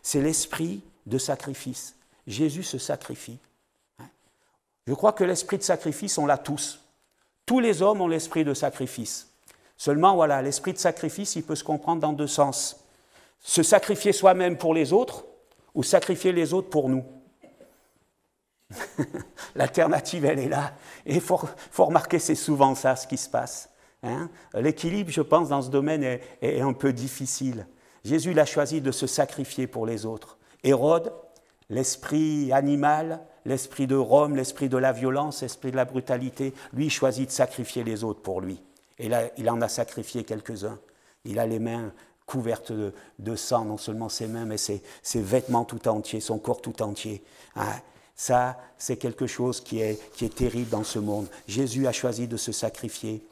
C'est l'esprit de sacrifice. Jésus se sacrifie. Je crois que l'esprit de sacrifice, on l'a tous. Tous les hommes ont l'esprit de sacrifice. Seulement, voilà, l'esprit de sacrifice, il peut se comprendre dans deux sens. Se sacrifier soi-même pour les autres ou sacrifier les autres pour nous. L'alternative, elle est là. Et il faut remarquer, c'est souvent ça ce qui se passe. Hein? L'équilibre, je pense, dans ce domaine est un peu difficile. Jésus il a choisi de se sacrifier pour les autres. Hérode, l'esprit animal, l'esprit de Rome, l'esprit de la violence, l'esprit de la brutalité, lui, il choisit de sacrifier les autres pour lui. Et là, il en a sacrifié quelques-uns. Il a les mains couvertes de sang, non seulement ses mains, mais ses vêtements tout entiers, son corps tout entier. Hein? Ça, c'est quelque chose qui est terrible dans ce monde. Jésus a choisi de se sacrifier.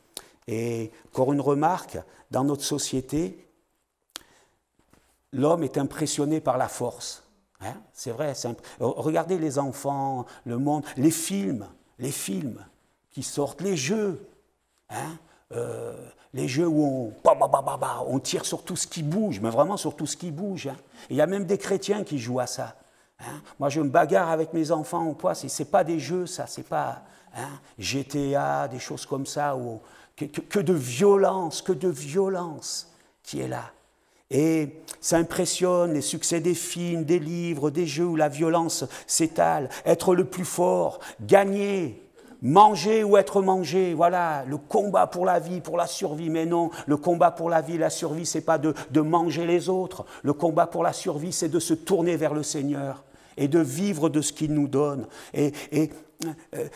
Et encore une remarque, dans notre société, l'homme est impressionné par la force. Hein? C'est vrai, regardez les enfants, le monde, les films qui sortent, les jeux. Hein? Les jeux où on tire sur tout ce qui bouge, mais vraiment sur tout ce qui bouge. Hein. Il y a même des chrétiens qui jouent à ça. Hein. Moi, je me bagarre avec mes enfants, c'est pas des jeux, ça, c'est pas GTA, des choses comme ça, que de violence qui est là. Et ça impressionne les succès des films, des livres, des jeux où la violence s'étale, être le plus fort, gagner. Manger ou être mangé, voilà, le combat pour la vie, pour la survie. Mais non, le combat pour la vie, la survie, ce n'est pas de manger les autres. Le combat pour la survie, c'est de se tourner vers le Seigneur et de vivre de ce qu'il nous donne. Et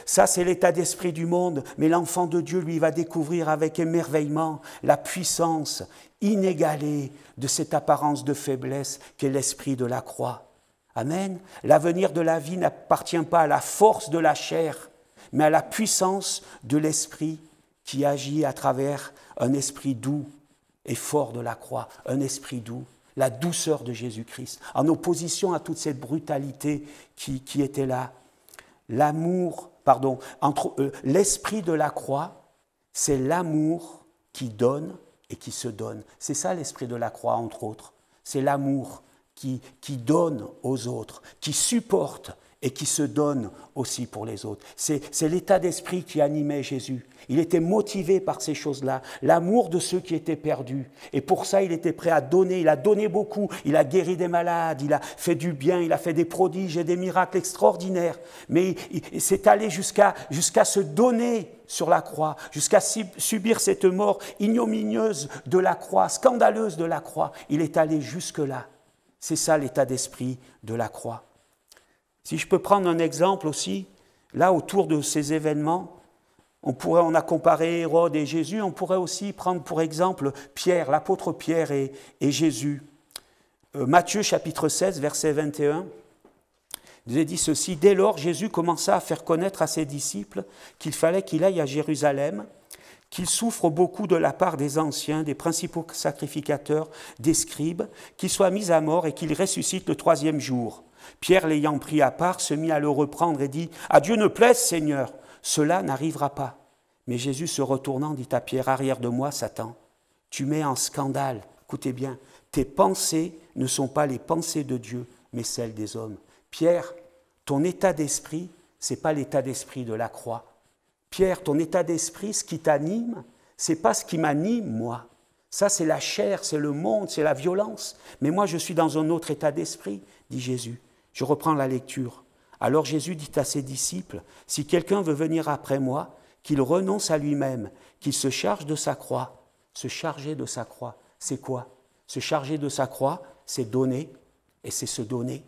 ça, c'est l'état d'esprit du monde. Mais l'enfant de Dieu, lui, va découvrir avec émerveillement la puissance inégalée de cette apparence de faiblesse qu'est l'esprit de la croix. Amen. L'avenir de la vie n'appartient pas à la force de la chair, mais à la puissance de l'esprit qui agit à travers un esprit doux et fort de la croix, un esprit doux, la douceur de Jésus-Christ, en opposition à toute cette brutalité qui était là. L'esprit de la croix, c'est l'amour qui donne et qui se donne. C'est ça l'esprit de la croix, entre autres. C'est l'amour qui donne aux autres, qui supporte et qui se donne aussi pour les autres. C'est l'état d'esprit qui animait Jésus. Il était motivé par ces choses-là, l'amour de ceux qui étaient perdus. Et pour ça, il était prêt à donner. Il a donné beaucoup. Il a guéri des malades, il a fait du bien, il a fait des prodiges et des miracles extraordinaires. Mais il s'est allé jusqu'à se donner sur la croix, jusqu'à subir cette mort ignominieuse de la croix, scandaleuse de la croix. Il est allé jusque-là. C'est ça l'état d'esprit de la croix. Si je peux prendre un exemple aussi, là autour de ces événements, on a comparé Hérode et Jésus, on pourrait aussi prendre pour exemple Pierre, l'apôtre Pierre et Jésus. Matthieu chapitre 16, verset 21, il nous est dit ceci: dès lors, Jésus commença à faire connaître à ses disciples qu'il fallait qu'il aille à Jérusalem, qu'il souffre beaucoup de la part des anciens, des principaux sacrificateurs, des scribes, qu'il soit mis à mort et qu'il ressuscite le 3e jour. Pierre, l'ayant pris à part, se mit à le reprendre et dit « À Dieu ne plaise, Seigneur, cela n'arrivera pas. » Mais Jésus, se retournant, dit à Pierre « Arrière de moi, Satan, tu mets en scandale, écoutez bien, tes pensées ne sont pas les pensées de Dieu, mais celles des hommes. » Pierre, ton état d'esprit, ce n'est pas l'état d'esprit de la croix. Pierre, ton état d'esprit, ce qui t'anime, ce n'est pas ce qui m'anime, moi. Ça, c'est la chair, c'est le monde, c'est la violence. Mais moi, je suis dans un autre état d'esprit, dit Jésus. Je reprends la lecture. Alors Jésus dit à ses disciples, « Si quelqu'un veut venir après moi, qu'il renonce à lui-même, qu'il se charge de sa croix. » Se charger de sa croix, c'est quoi? Se charger de sa croix, c'est donner, et c'est se donner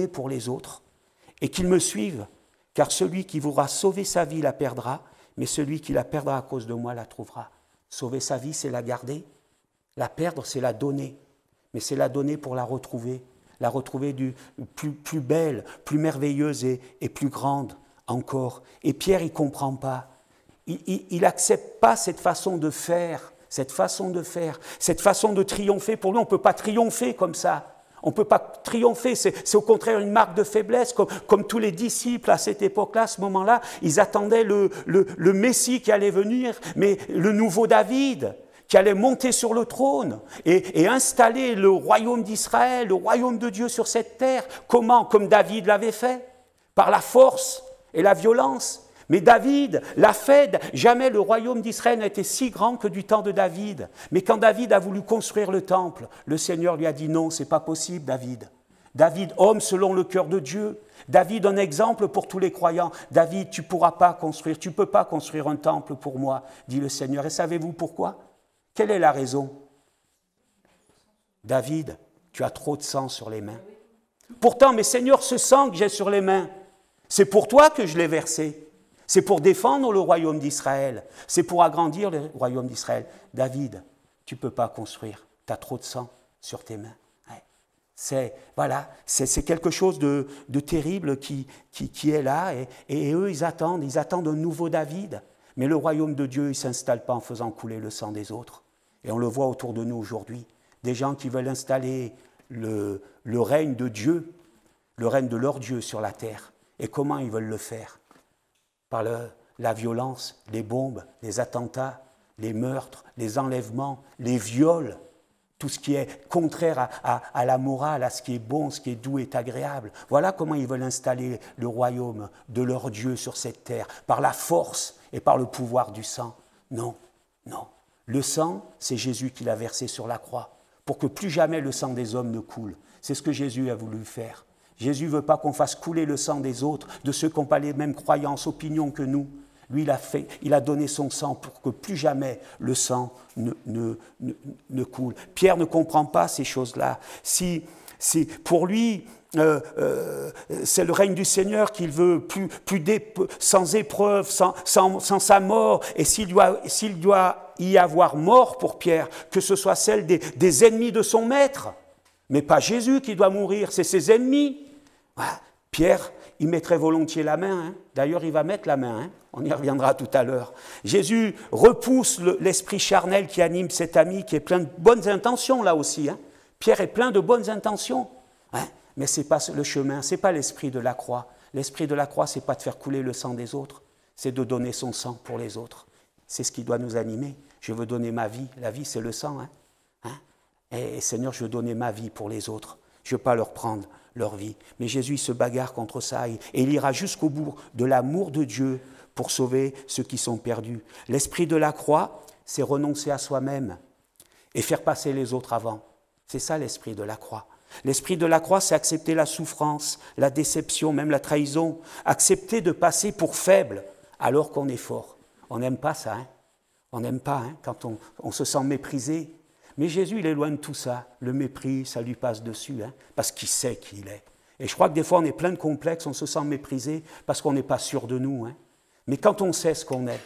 pour les autres, et qu'il me suive, car celui qui voudra sauver sa vie la perdra, mais celui qui la perdra à cause de moi la trouvera. Sauver sa vie, c'est la garder. La perdre, c'est la donner. Mais c'est la donner pour la retrouver plus belle, plus merveilleuse et plus grande encore. Et Pierre, il ne comprend pas. Il n'accepte pas cette façon de faire, cette façon de triompher. Pour lui, on ne peut pas triompher comme ça. On ne peut pas triompher, c'est au contraire une marque de faiblesse, comme tous les disciples à cette époque-là, à ce moment-là, ils attendaient le Messie qui allait venir, mais le nouveau David. qui allait monter sur le trône et installer le royaume d'Israël, le royaume de Dieu sur cette terre. Comment? Comme David l'avait fait, par la force et la violence. Mais David l'a fait, jamais le royaume d'Israël n'a été si grand que du temps de David. Mais quand David a voulu construire le temple, le Seigneur lui a dit non, ce n'est pas possible David. David, homme selon le cœur de Dieu. David, un exemple pour tous les croyants. David, tu ne pourras pas construire, tu ne peux pas construire un temple pour moi, dit le Seigneur. Et savez-vous pourquoi? Quelle est la raison? David, tu as trop de sang sur les mains. Pourtant, mais Seigneur, ce sang que j'ai sur les mains, c'est pour toi que je l'ai versé. C'est pour défendre le royaume d'Israël. C'est pour agrandir le royaume d'Israël. David, tu ne peux pas construire. Tu as trop de sang sur tes mains. Ouais. C'est quelque chose de terrible qui est là. Et eux, ils attendent un nouveau David. Mais le royaume de Dieu, il ne s'installe pas en faisant couler le sang des autres. Et on le voit autour de nous aujourd'hui. Des gens qui veulent installer le règne de Dieu, le règne de leur Dieu sur la terre. Et comment ils veulent le faire? Par la violence, les bombes, les attentats, les meurtres, les enlèvements, les viols, tout ce qui est contraire à la morale, à ce qui est bon, ce qui est doux et agréable. Voilà comment ils veulent installer le royaume de leur Dieu sur cette terre, par la force et par le pouvoir du sang. Non, non. Le sang, c'est Jésus qui l'a versé sur la croix, pour que plus jamais le sang des hommes ne coule. C'est ce que Jésus a voulu faire. Jésus ne veut pas qu'on fasse couler le sang des autres, de ceux qui n'ont pas les mêmes croyances, opinions que nous. Lui, il a donné son sang pour que plus jamais le sang ne coule. Pierre ne comprend pas ces choses-là. Si pour lui, c'est le règne du Seigneur qu'il veut, sans épreuve, sans sa mort. Et s'il doit y avoir mort pour Pierre, que ce soit celle des ennemis de son maître, mais pas Jésus qui doit mourir, c'est ses ennemis. Ah, Pierre, il mettrait volontiers la main. Hein. D'ailleurs, il va mettre la main. Hein. On y reviendra tout à l'heure. Jésus repousse l'esprit charnel qui anime cet ami, qui est plein de bonnes intentions là aussi. Hein. Pierre est plein de bonnes intentions. Hein. Mais ce n'est pas le chemin, ce n'est pas l'esprit de la croix. L'esprit de la croix, ce n'est pas de faire couler le sang des autres, c'est de donner son sang pour les autres. C'est ce qui doit nous animer. Je veux donner ma vie. La vie, c'est le sang. Hein. Et Seigneur, je veux donner ma vie pour les autres. Je ne veux pas leur prendre leur vie. Mais Jésus, il se bagarre contre ça et il ira jusqu'au bout de l'amour de Dieu pour sauver ceux qui sont perdus. L'esprit de la croix, c'est renoncer à soi-même et faire passer les autres avant. C'est ça l'esprit de la croix. L'esprit de la croix, c'est accepter la souffrance, la déception, même la trahison. Accepter de passer pour faible alors qu'on est fort. On n'aime pas ça. Hein. On n'aime pas hein, quand on se sent méprisé. Mais Jésus, il est loin de tout ça. Le mépris, ça lui passe dessus, hein, parce qu'il sait qui il est. Et je crois que des fois, on est plein de complexes, on se sent méprisé parce qu'on n'est pas sûr de nous. Hein. Mais quand on sait ce qu'on est,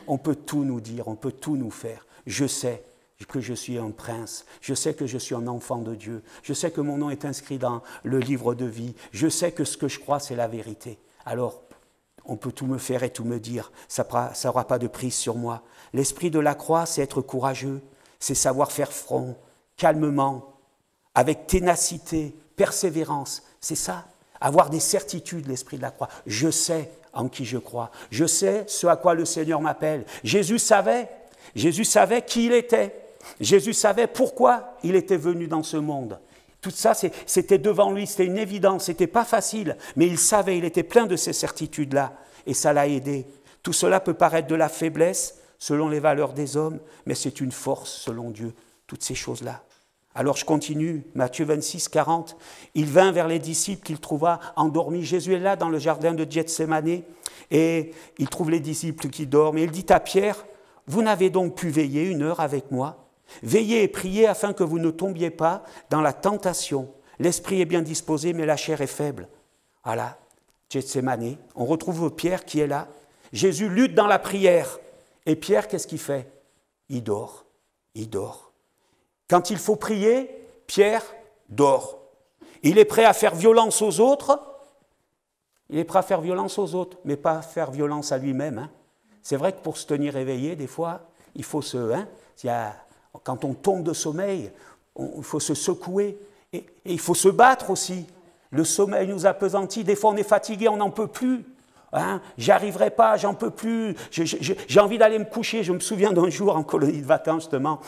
on peut tout nous dire, on peut tout nous faire. Je sais que je suis un prince, je sais que je suis un enfant de Dieu, je sais que mon nom est inscrit dans le livre de vie, je sais que ce que je crois, c'est la vérité. Alors, on peut tout me faire et tout me dire, ça n'aura pas de prise sur moi. L'esprit de la croix, c'est être courageux. C'est savoir faire front, calmement, avec ténacité, persévérance. C'est ça, avoir des certitudes, l'esprit de la croix. Je sais en qui je crois. Je sais ce à quoi le Seigneur m'appelle. Jésus savait qui il était. Jésus savait pourquoi il était venu dans ce monde. Tout ça, c'était devant lui, c'était une évidence, c'était pas facile. Mais il savait, il était plein de ces certitudes-là. Et ça l'a aidé. Tout cela peut paraître de la faiblesse, selon les valeurs des hommes, mais c'est une force selon Dieu, toutes ces choses-là. Alors je continue, Matthieu 26, 40. Il vint vers les disciples qu'il trouva endormis. Jésus est là dans le jardin de Gethsémanée et il trouve les disciples qui dorment. Et il dit à Pierre, « Vous n'avez donc pu veiller 1 heure avec moi? Veillez et priez afin que vous ne tombiez pas dans la tentation. L'esprit est bien disposé, mais la chair est faible. » Voilà, Gethsémanée. On retrouve Pierre qui est là. Jésus lutte dans la prière. Et Pierre, qu'est-ce qu'il fait? Il dort. Il dort. Quand il faut prier, Pierre dort. Il est prêt à faire violence aux autres. Il est prêt à faire violence aux autres, mais pas à faire violence à lui-même. Hein. C'est vrai que pour se tenir éveillé, des fois, il faut quand on tombe de sommeil, il faut se secouer. Et il faut se battre aussi. Le sommeil nous appesantit. Des fois, on est fatigué, on n'en peut plus. Hein, j'y arriverai pas, j'en peux plus, j'ai envie d'aller me coucher. Je me souviens d'un jour en colonie de vacances, justement,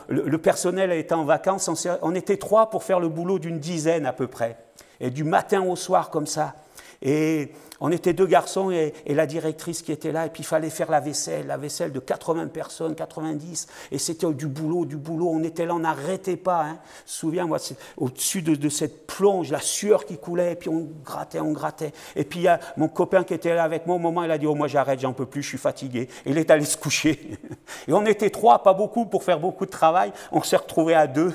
le personnel était en vacances, on était 3 pour faire le boulot d'une dizaine à peu près, et du matin au soir comme ça. Et on était 2 garçons et la directrice qui était là, et puis il fallait faire la vaisselle de 80 personnes, 90, et c'était du boulot, on était là, on n'arrêtait pas. Hein. Je me souviens, moi, au-dessus de cette plonge, la sueur qui coulait, et puis on grattait. Et puis il y a mon copain qui était là avec moi, au moment il a dit « Oh, moi j'arrête, j'en peux plus, je suis fatigué ». Et il est allé se coucher. Et on était 3, pas beaucoup, pour faire beaucoup de travail. On s'est retrouvés à 2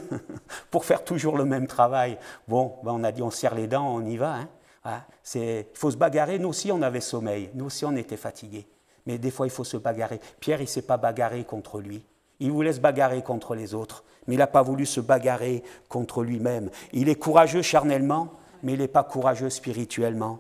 pour faire toujours le même travail. Bon, ben on a dit « On serre les dents, on y va hein ». Ah, il faut se bagarrer. Nous aussi, on avait sommeil. Nous aussi, on était fatigués. Mais des fois, il faut se bagarrer. Pierre, il ne s'est pas bagarré contre lui. Il voulait se bagarrer contre les autres. Mais il n'a pas voulu se bagarrer contre lui-même. Il est courageux charnellement, mais il n'est pas courageux spirituellement.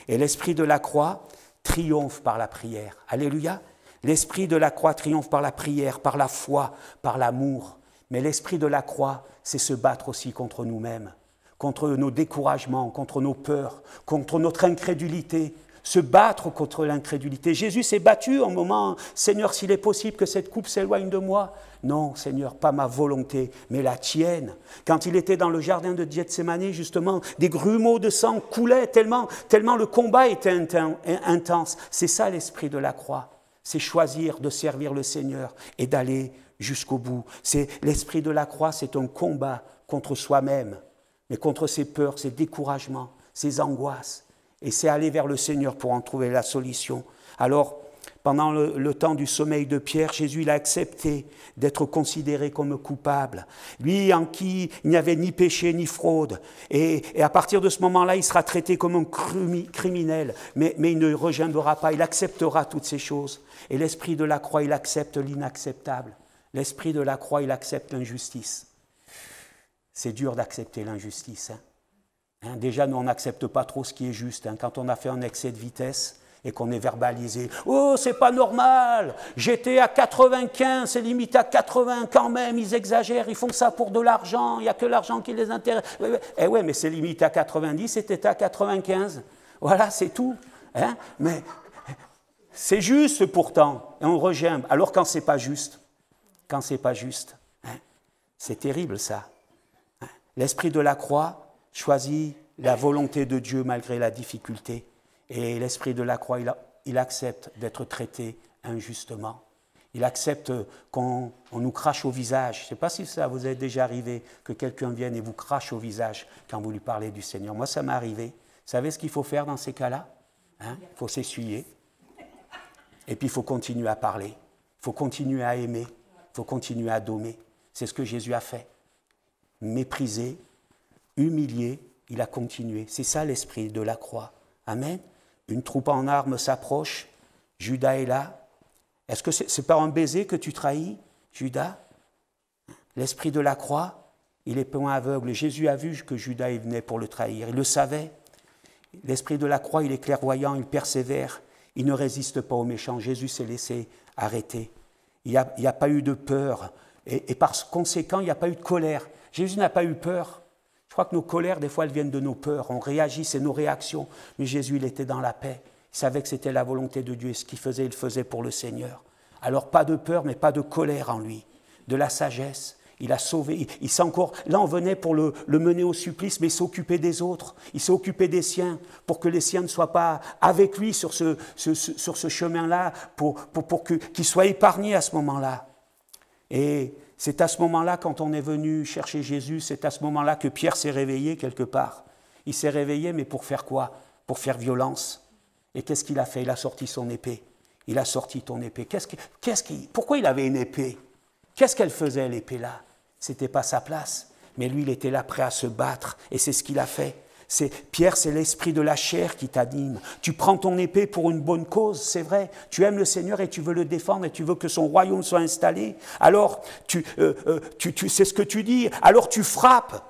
Et l'esprit de la croix triomphe par la prière. Alléluia. L'esprit de la croix triomphe par la prière, par la foi, par l'amour. Mais l'esprit de la croix, c'est se battre aussi contre nous-mêmes, contre nos découragements, contre nos peurs, contre notre incrédulité, se battre contre l'incrédulité. Jésus s'est battu un moment, « Seigneur, s'il est possible que cette coupe s'éloigne de moi. » Non, Seigneur, pas ma volonté, mais la tienne. Quand il était dans le jardin de Gethsémani, justement, des grumeaux de sang coulaient tellement le combat était intense. C'est ça l'esprit de la croix. C'est choisir de servir le Seigneur et d'aller jusqu'au bout. C'est l'esprit de la croix, c'est un combat contre soi-même, mais contre ses peurs, ses découragements, ses angoisses. Et c'est aller vers le Seigneur pour en trouver la solution. Alors, pendant le temps du sommeil de Pierre, Jésus il a accepté d'être considéré comme coupable. Lui en qui il n'y avait ni péché ni fraude. Et à partir de ce moment-là, il sera traité comme un criminel. Mais il ne regimbera pas, il acceptera toutes ces choses. Et l'esprit de la croix, il accepte l'inacceptable. L'esprit de la croix, il accepte l'injustice. C'est dur d'accepter l'injustice. Hein, déjà, nous, on n'accepte pas trop ce qui est juste. Hein. Quand on a fait un excès de vitesse et qu'on est verbalisé, « Oh, c'est pas normal, j'étais à 95, c'est limité à 80 quand même, ils exagèrent, ils font ça pour de l'argent, il n'y a que l'argent qui les intéresse. » Eh ouais, mais c'est limité à 90, c'était à 95. Voilà, c'est tout. Hein. Mais c'est juste pourtant, et on regimbe. Alors quand c'est pas juste, hein, c'est terrible ça. L'esprit de la croix choisit la volonté de Dieu malgré la difficulté. Et l'esprit de la croix, il accepte d'être traité injustement. Il accepte qu'on nous crache au visage. Je ne sais pas si ça vous est déjà arrivé, que quelqu'un vienne et vous crache au visage quand vous lui parlez du Seigneur. Moi, ça m'est arrivé. Vous savez ce qu'il faut faire dans ces cas-là? Il faut s'essuyer. Et puis, il faut continuer à parler. Il faut continuer à aimer. Il faut continuer à dommer. C'est ce que Jésus a fait. Méprisé, humilié, il a continué. C'est ça l'esprit de la croix. Amen. Une troupe en armes s'approche. Judas est là. Est-ce que c'est par un baiser que tu trahis, Judas? L'esprit de la croix, il est point aveugle. Jésus a vu que Judas venait pour le trahir. Il le savait. L'esprit de la croix, il est clairvoyant, il persévère. Il ne résiste pas aux méchants. Jésus s'est laissé arrêter. Il n'y a pas eu de peur. Et par conséquent, il n'y a pas eu de colère. Jésus n'a pas eu peur. Je crois que nos colères, des fois, elles viennent de nos peurs. On réagit, c'est nos réactions. Mais Jésus, il était dans la paix. Il savait que c'était la volonté de Dieu. Et ce qu'il faisait, il le faisait pour le Seigneur. Alors, pas de peur, mais pas de colère en lui. De la sagesse. Il a sauvé. Il s'est encore... Là, on venait pour le mener au supplice, mais il s'occupait des autres. Il s'est occupé des siens, pour que les siens ne soient pas avec lui sur ce chemin-là, pour qu'ils soient épargnés à ce moment-là. Et c'est à ce moment-là, quand on est venu chercher Jésus, c'est à ce moment-là que Pierre s'est réveillé quelque part. Il s'est réveillé, mais pour faire quoi? Pour faire violence. Et qu'est-ce qu'il a fait? Il a sorti son épée. Il a sorti ton épée. Pourquoi il avait une épée? Qu'est-ce qu'elle faisait, l'épée-là? C'était pas sa place. Mais lui, il était là prêt à se battre. Et c'est ce qu'il a fait. Pierre, c'est l'esprit de la chair qui t'anime. Tu prends ton épée pour une bonne cause, c'est vrai. Tu aimes le Seigneur et tu veux le défendre et tu veux que son royaume soit installé. Alors, tu sais ce que tu dis. Alors, tu frappes.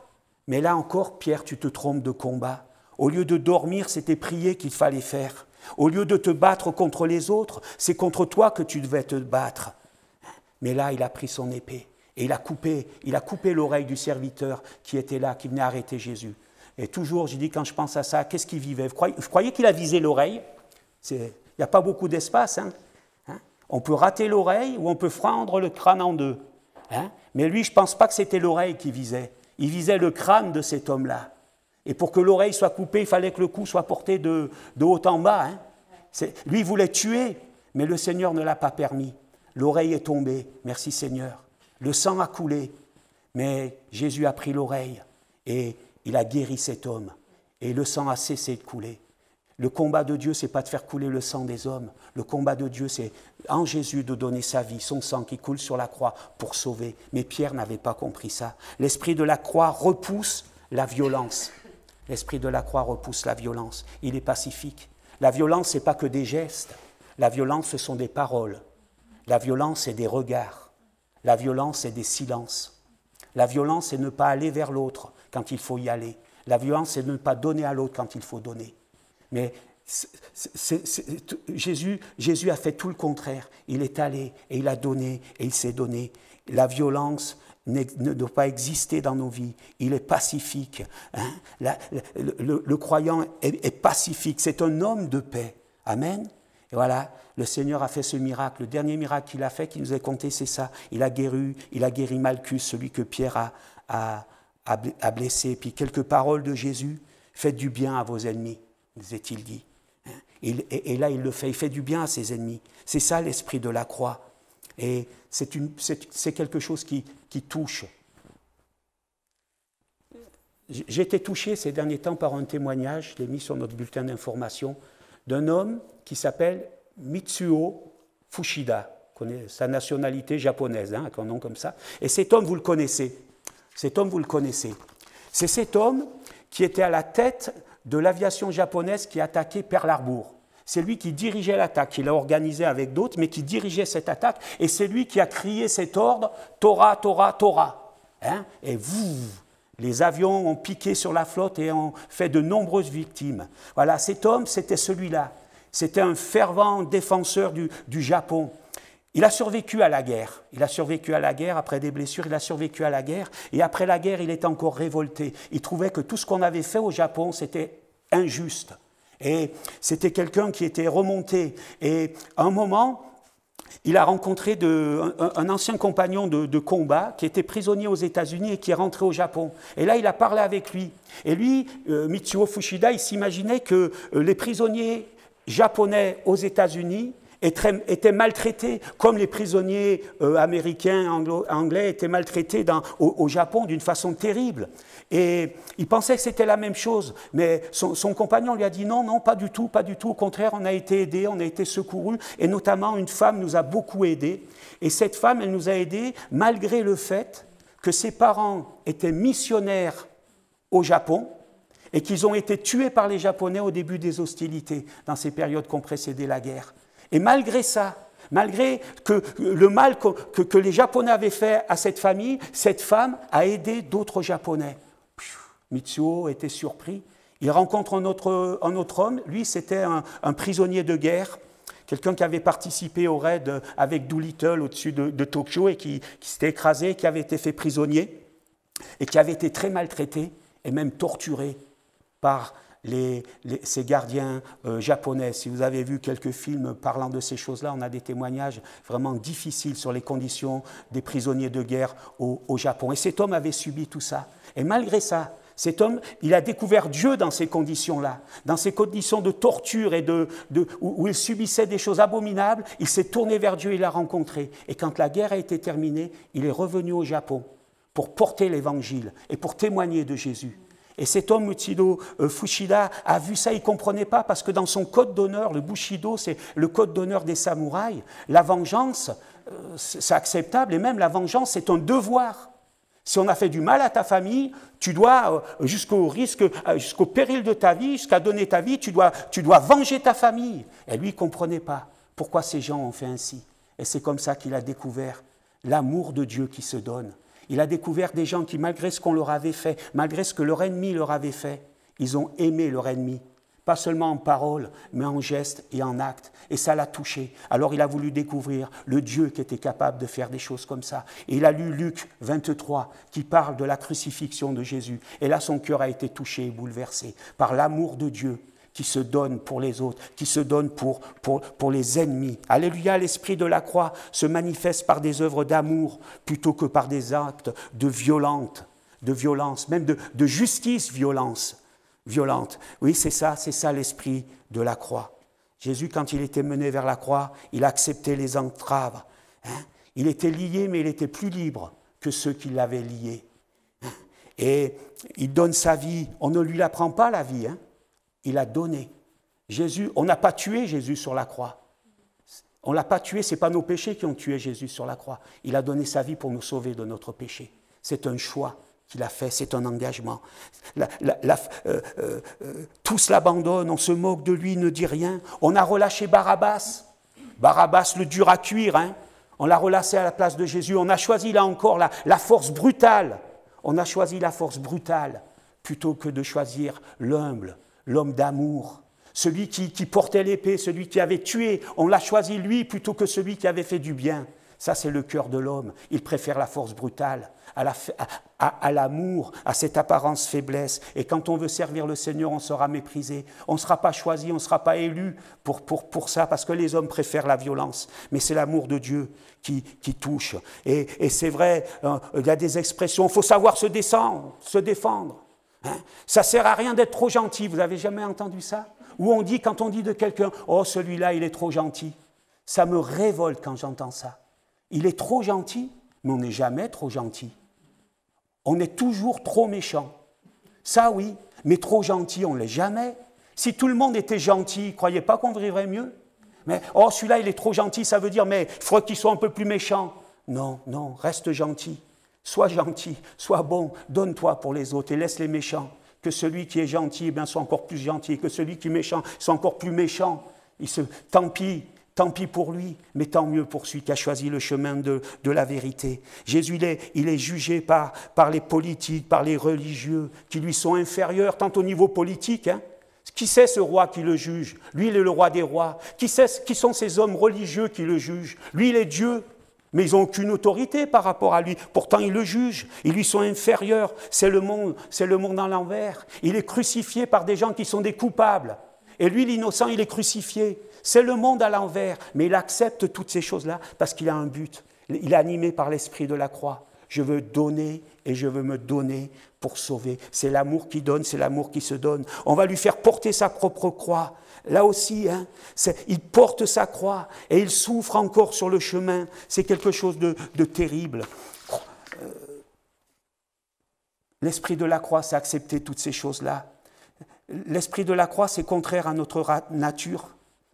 Mais là encore, Pierre, tu te trompes de combat. Au lieu de dormir, c'était prier qu'il fallait faire. Au lieu de te battre contre les autres, c'est contre toi que tu devais te battre. Mais là, il a pris son épée et il a coupé l'oreille du serviteur qui était là, qui venait arrêter Jésus. Et toujours, j'ai dit, quand je pense à ça, qu'est-ce qu'il vivait? Vous croyez qu'il a visé l'oreille? Il n'y a pas beaucoup d'espace. Hein. On peut rater l'oreille ou on peut fendre le crâne en deux. Hein. Mais lui, je ne pense pas que c'était l'oreille qu'il visait. Il visait le crâne de cet homme-là. Et pour que l'oreille soit coupée, il fallait que le cou soit porté de haut en bas. Hein. Lui, il voulait tuer, mais le Seigneur ne l'a pas permis. L'oreille est tombée, merci Seigneur. Le sang a coulé, mais Jésus a pris l'oreille et il a guéri cet homme. Et le sang a cessé de couler. Le combat de Dieu, ce n'est pas de faire couler le sang des hommes. Le combat de Dieu, c'est en Jésus de donner sa vie, son sang qui coule sur la croix pour sauver. Mais Pierre n'avait pas compris ça. L'esprit de la croix repousse la violence. L'esprit de la croix repousse la violence. Il est pacifique. La violence, ce n'est pas que des gestes. La violence, ce sont des paroles. La violence, c'est des regards. La violence, c'est des silences. La violence, c'est ne pas aller vers l'autre quand il faut y aller. La violence, c'est ne pas donner à l'autre quand il faut donner. Mais Jésus a fait tout le contraire. Il est allé et il a donné et il s'est donné. La violence ne doit pas exister dans nos vies. Il est pacifique. Hein? Le croyant est pacifique. C'est un homme de paix. Amen. Et voilà, le Seigneur a fait ce miracle. Le dernier miracle qu'il a fait, qui nous est compté, c'est ça. Il a guéri Malchus, celui que Pierre a blessé. Puis quelques paroles de Jésus. Faites du bien à vos ennemis, nous est-il dit. Et là, il le fait. Il fait du bien à ses ennemis. C'est ça l'esprit de la croix. Et c'est quelque chose qui touche. J'ai été touché ces derniers temps par un témoignage, je l'ai mis sur notre bulletin d'information, d'un homme qui s'appelle Mitsuo Fushida, sa nationalité japonaise, hein, avec un nom comme ça. Et cet homme, vous le connaissez. Cet homme, vous le connaissez. C'est cet homme qui était à la tête de l'aviation japonaise qui attaquait Pearl Harbor. C'est lui qui dirigeait l'attaque, qui l'a organisé avec d'autres, mais qui dirigeait cette attaque, et c'est lui qui a crié cet ordre, Torah, Torah, Torah. Hein? Et les avions ont piqué sur la flotte et ont fait de nombreuses victimes. Voilà, cet homme, c'était celui-là. C'était un fervent défenseur du Japon. Il a survécu à la guerre. Il a survécu à la guerre, après des blessures, il a survécu à la guerre. Et après la guerre, il était encore révolté. Il trouvait que tout ce qu'on avait fait au Japon, c'était injuste. Et c'était quelqu'un qui était remonté. Et à un moment, il a rencontré un ancien compagnon de combat qui était prisonnier aux États-Unis et qui est rentré au Japon. Et là, il a parlé avec lui. Et lui, Mitsuo Fushida, il s'imaginait que les prisonniers japonais aux États-Unis étaient maltraités comme les prisonniers américains, anglais étaient maltraités au Japon d'une façon terrible. Et il pensait que c'était la même chose, mais son compagnon lui a dit non, non, pas du tout, au contraire, on a été aidés, on a été secourus, et notamment une femme nous a beaucoup aidés, et cette femme, elle nous a aidés malgré le fait que ses parents étaient missionnaires au Japon, et qu'ils ont été tués par les Japonais au début des hostilités, dans ces périodes qui ont précédé la guerre. Et malgré ça, malgré que le mal que les Japonais avaient fait à cette famille, cette femme a aidé d'autres Japonais. Mitsuo était surpris. Il rencontre un autre homme. Lui, c'était un prisonnier de guerre, quelqu'un qui avait participé au raid avec Doolittle au-dessus de Tokyo et qui s'était écrasé, qui avait été fait prisonnier et qui avait été très maltraité et même torturé par ces gardiens japonais. Si vous avez vu quelques films parlant de ces choses-là, on a des témoignages vraiment difficiles sur les conditions des prisonniers de guerre au Japon. Et cet homme avait subi tout ça. Et malgré ça, cet homme, il a découvert Dieu dans ces conditions-là, dans ces conditions de torture et où il subissait des choses abominables. Il s'est tourné vers Dieu, il l'a rencontré. Et quand la guerre a été terminée, il est revenu au Japon pour porter l'évangile et pour témoigner de Jésus. Et cet homme, Mitsuo Fushida, a vu ça, il ne comprenait pas, parce que dans son code d'honneur, le Bushido, c'est le code d'honneur des samouraïs, la vengeance, c'est acceptable, et même la vengeance, c'est un devoir. Si on a fait du mal à ta famille, tu dois, jusqu'au péril de ta vie, jusqu'à donner ta vie, tu dois venger ta famille. Et lui, il ne comprenait pas pourquoi ces gens ont fait ainsi. Et c'est comme ça qu'il a découvert l'amour de Dieu qui se donne. Il a découvert des gens qui, malgré ce qu'on leur avait fait, malgré ce que leur ennemi leur avait fait, ils ont aimé leur ennemi. Pas seulement en parole, mais en geste et en acte. Et ça l'a touché. Alors il a voulu découvrir le Dieu qui était capable de faire des choses comme ça. Et il a lu Luc 23, qui parle de la crucifixion de Jésus. Et là, son cœur a été touché et bouleversé par l'amour de Dieu qui se donne pour les autres, qui se donne pour les ennemis. Alléluia, l'esprit de la croix se manifeste par des œuvres d'amour plutôt que par des actes de violence, même de justice violente. Oui, c'est ça l'esprit de la croix. Jésus, quand il était mené vers la croix, il acceptait les entraves. Il était lié, mais il était plus libre que ceux qui l'avaient lié. Et il donne sa vie. On ne lui la prend pas, la vie. Il l'a donnée. Jésus, on n'a pas tué Jésus sur la croix. On ne l'a pas tué, ce n'est pas nos péchés qui ont tué Jésus sur la croix. Il a donné sa vie pour nous sauver de notre péché. C'est un choix qu'il a fait, c'est un engagement. Tous l'abandonnent, on se moque de lui, il ne dit rien. On a relâché Barabbas. Barabbas, le dur à cuire. On l'a relâché à la place de Jésus. On a choisi là encore la force brutale. On a choisi la force brutale plutôt que de choisir l'humble, l'homme d'amour. Celui qui portait l'épée, celui qui avait tué, on l'a choisi lui plutôt que celui qui avait fait du bien. Ça, c'est le cœur de l'homme. Il préfère la force brutale à l'amour, à cette apparence faiblesse. Et quand on veut servir le Seigneur, on sera méprisé. On ne sera pas choisi, on ne sera pas élu pour ça, parce que les hommes préfèrent la violence. Mais c'est l'amour de Dieu qui touche. Et c'est vrai, il y a des expressions, il faut savoir se défendre. Ça ne sert à rien d'être trop gentil. Vous n'avez jamais entendu ça? Ou quand on dit de quelqu'un, oh celui-là il est trop gentil. Ça me révolte quand j'entends ça. Il est trop gentil, mais on n'est jamais trop gentil. On est toujours trop méchant. Ça oui, mais trop gentil, on ne l'est jamais. Si tout le monde était gentil, croyez pas qu'on vivrait mieux? Mais oh celui-là il est trop gentil, ça veut dire mais il faudrait qu'il soit un peu plus méchant. Non, reste gentil. Sois gentil, sois bon, donne-toi pour les autres et laisse les méchants. Que celui qui est gentil soit encore plus gentil, que celui qui est méchant soit encore plus méchant. Tant pis pour lui, mais tant mieux pour celui qui a choisi le chemin de la vérité. Jésus, il est jugé par les politiques, par les religieux, qui lui sont inférieurs, tant au niveau politique. Qui c'est ce roi qui le juge? Lui, il est le roi des rois. Qui sont ces hommes religieux qui le jugent? Lui, il est Dieu. Mais ils n'ont aucune autorité par rapport à lui. Pourtant, ils le jugent. Ils lui sont inférieurs. C'est le monde à l'envers. Il est crucifié par des gens qui sont des coupables. Et lui, l'innocent, il est crucifié. C'est le monde à l'envers. Mais il accepte toutes ces choses-là parce qu'il a un but. Il est animé par l'esprit de la croix. Je veux donner et je veux me donner pour sauver. C'est l'amour qui donne, c'est l'amour qui se donne. On va lui faire porter sa propre croix. Là aussi, il porte sa croix et il souffre encore sur le chemin. C'est quelque chose de terrible. L'esprit de la croix, c'est accepter toutes ces choses-là. L'esprit de la croix, c'est contraire à notre nature.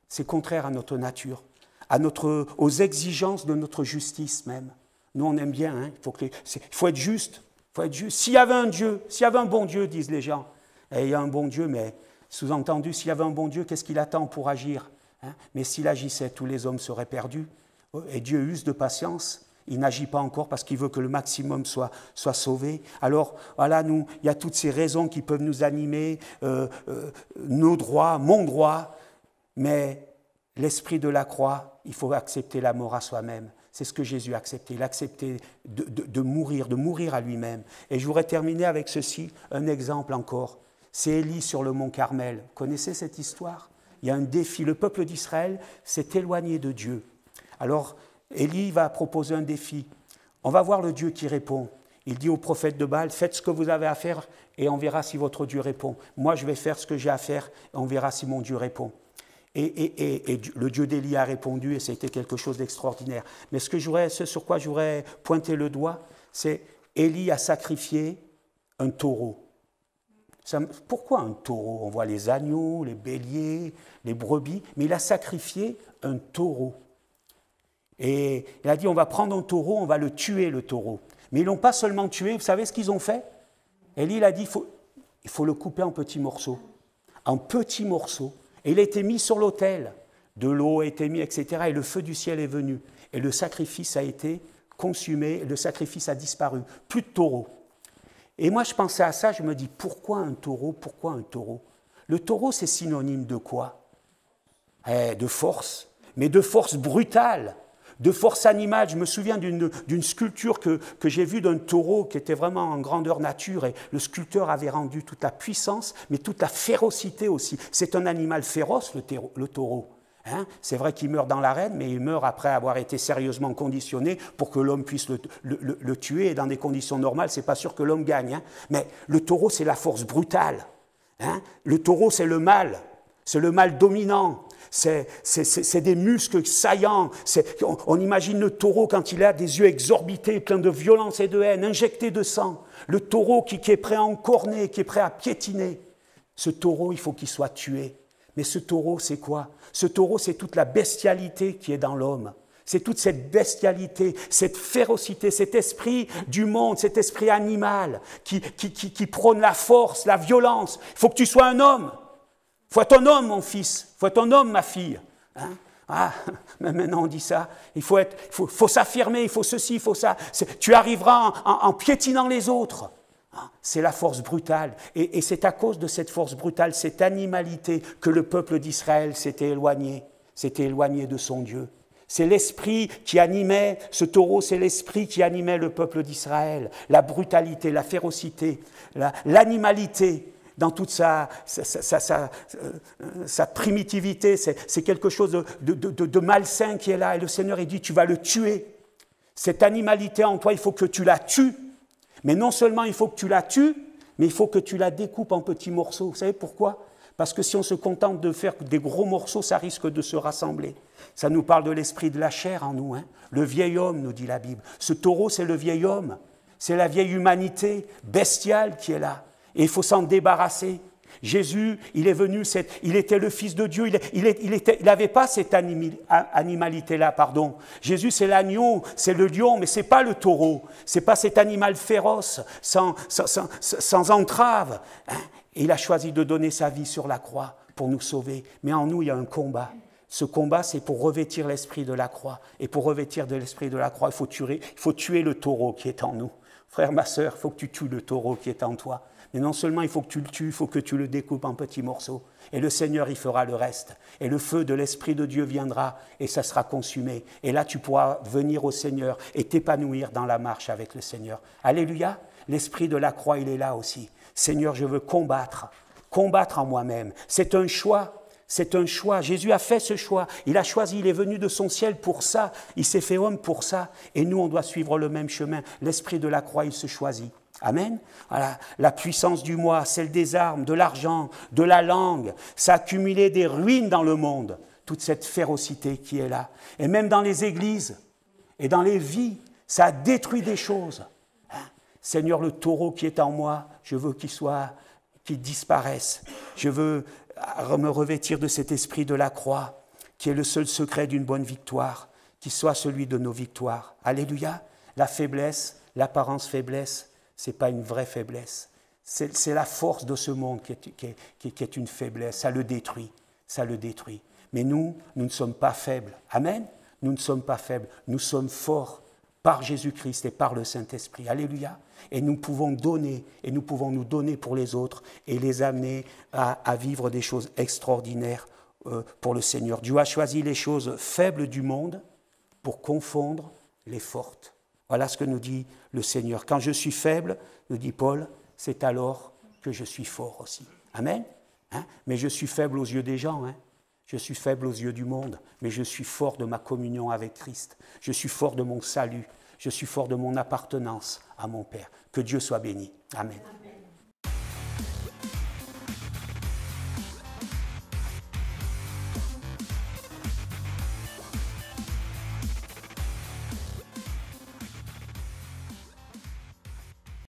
C'est contraire à notre nature, aux exigences de notre justice même. Nous, on aime bien, il faut être juste. S'il y avait un Dieu, s'il y avait un bon Dieu, disent les gens. Et il y a un bon Dieu, mais sous-entendu, s'il y avait un bon Dieu, qu'est-ce qu'il attend pour agir? Mais s'il agissait, tous les hommes seraient perdus. Et Dieu use de patience. Il n'agit pas encore parce qu'il veut que le maximum soit sauvé. Alors, voilà, il y a toutes ces raisons qui peuvent nous animer, nos droits, mon droit. Mais l'esprit de la croix, il faut accepter la mort à soi-même. C'est ce que Jésus a accepté. Il a accepté de mourir à lui-même. Et je voudrais terminer avec ceci, un exemple encore. C'est Élie sur le mont Carmel. Vous connaissez cette histoire? Il y a un défi. Le peuple d'Israël s'est éloigné de Dieu. Alors, Élie va proposer un défi. On va voir le Dieu qui répond. Il dit au prophète de Baal, faites ce que vous avez à faire et on verra si votre Dieu répond. Moi, je vais faire ce que j'ai à faire et on verra si mon Dieu répond. Et le Dieu d'Élie a répondu et c'était quelque chose d'extraordinaire. Mais ce sur quoi je voudrais pointer le doigt, c'est Élie a sacrifié un taureau. Pourquoi un taureau? On voit les agneaux, les béliers, les brebis, mais il a sacrifié un taureau. Et il a dit, on va prendre un taureau, on va le tuer, le taureau. Mais ils ne l'ont pas seulement tué, vous savez ce qu'ils ont fait? Élie, il a dit, il faut le couper en petits morceaux. En petits morceaux. Et il a été mis sur l'autel. De l'eau a été mise, etc. Et le feu du ciel est venu. Et le sacrifice a été consumé, et le sacrifice a disparu. Plus de taureau. Et moi, je pensais à ça, je me dis, pourquoi un taureau? Pourquoi un taureau? Le taureau, c'est synonyme de quoi? De force. Mais de force brutale. de force animale. Je me souviens d'une sculpture que j'ai vue d'un taureau qui était vraiment en grandeur nature, et le sculpteur avait rendu toute la puissance, mais toute la férocité aussi. C'est un animal féroce, le taureau. Hein, c'est vrai qu'il meurt dans l'arène, mais il meurt après avoir été sérieusement conditionné pour que l'homme puisse le tuer. Et dans des conditions normales, c'est pas sûr que l'homme gagne. Hein. Mais le taureau, c'est la force brutale. Hein. Le taureau, c'est le mal dominant. C'est des muscles saillants. On imagine le taureau quand il a des yeux exorbités, pleins de violence et de haine, injectés de sang. Le taureau qui est prêt à encorner, qui est prêt à piétiner. Ce taureau, il faut qu'il soit tué. Mais ce taureau, c'est quoi? Ce taureau, c'est toute la bestialité qui est dans l'homme. C'est toute cette bestialité, cette férocité, cet esprit du monde, cet esprit animal qui prône la force, la violence. Il faut que tu sois un homme. Il faut être un homme, mon fils. Il faut être un homme, ma fille. Hein? Ah, mais maintenant on dit ça. Il faut s'affirmer, il faut ceci, il faut ça. Tu arriveras en piétinant les autres. C'est la force brutale. Et c'est à cause de cette force brutale, cette animalité, que le peuple d'Israël s'était éloigné de son Dieu. C'est l'esprit qui animait, ce taureau, c'est l'esprit qui animait le peuple d'Israël. La brutalité, la férocité, l'animalité, dans toute sa primitivité, c'est quelque chose de malsain qui est là. Et le Seigneur, il dit, tu vas le tuer. Cette animalité en toi, il faut que tu la tues. Mais non seulement il faut que tu la tues, mais il faut que tu la découpes en petits morceaux. Vous savez pourquoi? Parce que si on se contente de faire des gros morceaux, ça risque de se rassembler. Ça nous parle de l'esprit de la chair en nous. Hein. Le vieil homme, nous dit la Bible. Ce taureau, c'est le vieil homme. C'est la vieille humanité bestiale qui est là. Et il faut s'en débarrasser. Jésus, il est venu, il était le Fils de Dieu, il n'avait pas cette animalité-là, pardon. Jésus, c'est l'agneau, c'est le lion, mais ce n'est pas le taureau, ce n'est pas cet animal féroce, sans entrave. Hein. Et il a choisi de donner sa vie sur la croix pour nous sauver. Mais en nous, il y a un combat. Ce combat, c'est pour revêtir l'esprit de la croix. Et pour revêtir de l'esprit de la croix, il faut tuer le taureau qui est en nous. Frère, ma sœur, il faut que tu tues le taureau qui est en toi. Mais non seulement il faut que tu le tues, il faut que tu le découpes en petits morceaux. Et le Seigneur, il fera le reste. Et le feu de l'Esprit de Dieu viendra et ça sera consumé. Et là, tu pourras venir au Seigneur et t'épanouir dans la marche avec le Seigneur. Alléluia. L'Esprit de la croix, il est là aussi. Seigneur, je veux combattre en moi-même. C'est un choix. C'est un choix. Jésus a fait ce choix. Il a choisi, il est venu de son ciel pour ça. Il s'est fait homme pour ça. Et nous, on doit suivre le même chemin. L'Esprit de la croix, il se choisit. Amen. Voilà. La puissance du moi, celle des armes, de l'argent, de la langue, ça a accumulé des ruines dans le monde, toute cette férocité qui est là. Et même dans les églises et dans les vies, ça a détruit des choses. Hein? Seigneur, le taureau qui est en moi, je veux qu'il disparaisse. Je veux me revêtir de cet esprit de la croix, qui est le seul secret d'une bonne victoire, qui soit celui de nos victoires. Alléluia. La faiblesse, l'apparence faiblesse, ce n'est pas une vraie faiblesse. C'est la force de ce monde qui est une faiblesse. Ça le détruit. Mais nous ne sommes pas faibles. Amen. Nous ne sommes pas faibles. Nous sommes forts par Jésus-Christ et par le Saint-Esprit. Alléluia. Et nous pouvons donner, et nous pouvons nous donner pour les autres et les amener à vivre des choses extraordinaires pour le Seigneur. Dieu a choisi les choses faibles du monde pour confondre les fortes. Voilà ce que nous dit le Seigneur. Quand je suis faible, nous dit Paul, c'est alors que je suis fort aussi. Amen. Hein? Mais je suis faible aux yeux des gens. Hein? Je suis faible aux yeux du monde. Mais je suis fort de ma communion avec Christ. Je suis fort de mon salut. Je suis fort de mon appartenance à mon Père. Que Dieu soit béni. Amen.